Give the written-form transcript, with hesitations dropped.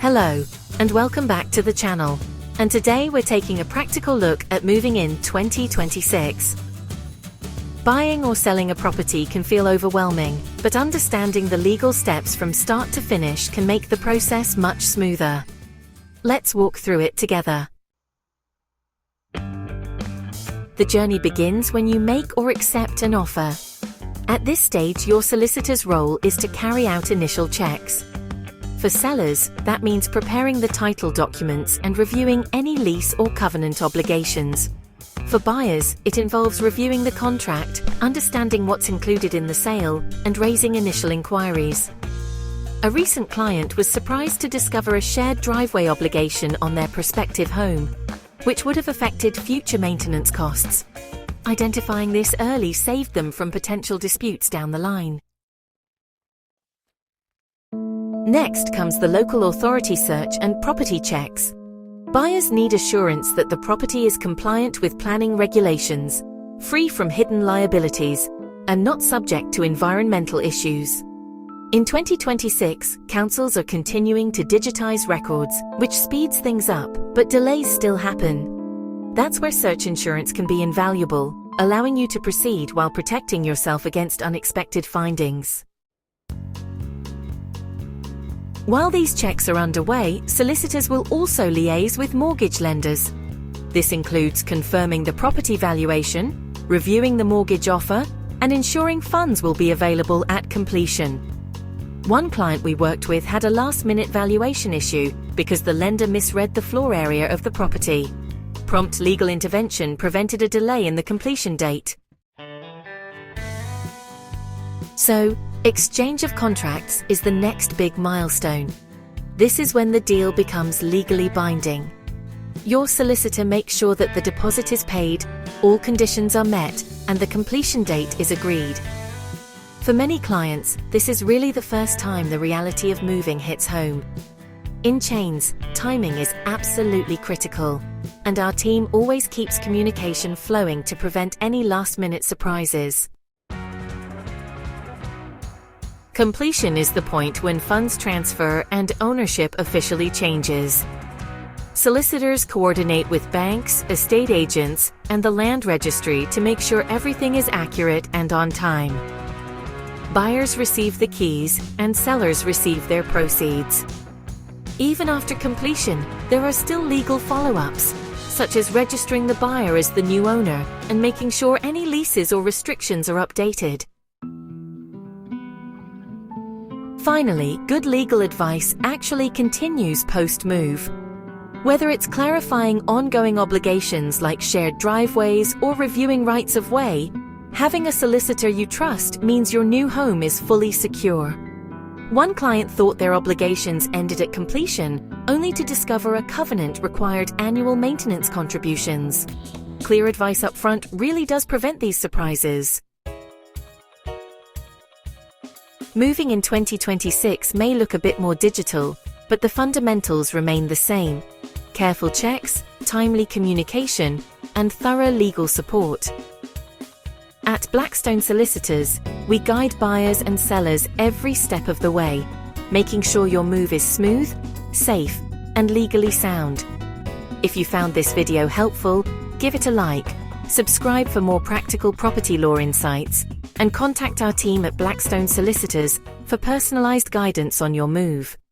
Hello, and welcome back to the channel. And today we're taking a practical look at moving in 2026. Buying or selling a property can feel overwhelming, but understanding the legal steps from start to finish can make the process much smoother. Let's walk through it together. The journey begins when you make or accept an offer. At this stage, your solicitor's role is to carry out initial checks. For sellers, that means preparing the title documents and reviewing any lease or covenant obligations. For buyers, it involves reviewing the contract, understanding what's included in the sale, and raising initial inquiries. A recent client was surprised to discover a shared driveway obligation on their prospective home, which would have affected future maintenance costs. Identifying this early saved them from potential disputes down the line. Next comes the local authority search and property checks. Buyers need assurance that the property is compliant with planning regulations, free from hidden liabilities, and not subject to environmental issues. In 2026, councils are continuing to digitize records, which speeds things up, but delays still happen. That's where search insurance can be invaluable, allowing you to proceed while protecting yourself against unexpected findings. While these checks are underway, solicitors will also liaise with mortgage lenders. This includes confirming the property valuation, reviewing the mortgage offer, and ensuring funds will be available at completion. One client we worked with had a last-minute valuation issue because the lender misread the floor area of the property. Prompt legal intervention prevented a delay in the completion date. So, exchange of contracts is the next big milestone. This is when the deal becomes legally binding. Your solicitor makes sure that the deposit is paid, all conditions are met, and the completion date is agreed. For many clients, this is really the first time the reality of moving hits home. In chains, timing is absolutely critical, and our team always keeps communication flowing to prevent any last-minute surprises. Completion is the point when funds transfer and ownership officially changes. Solicitors coordinate with banks, estate agents, and the land registry to make sure everything is accurate and on time. Buyers receive the keys, and sellers receive their proceeds. Even after completion, there are still legal follow-ups, such as registering the buyer as the new owner and making sure any leases or restrictions are updated. Finally, good legal advice actually continues post-move. Whether it's clarifying ongoing obligations like shared driveways or reviewing rights of way, having a solicitor you trust means your new home is fully secure. One client thought their obligations ended at completion, only to discover a covenant required annual maintenance contributions. Clear advice up front really does prevent these surprises. Moving in 2026 may look a bit more digital, but the fundamentals remain the same: careful checks, timely communication, and thorough legal support. At Blackstone Solicitors, we guide buyers and sellers every step of the way, making sure your move is smooth, safe, and legally sound. If you found this video helpful, give it a like, subscribe for more practical property law insights, and contact our team at Blackstone Solicitors for personalized guidance on your move.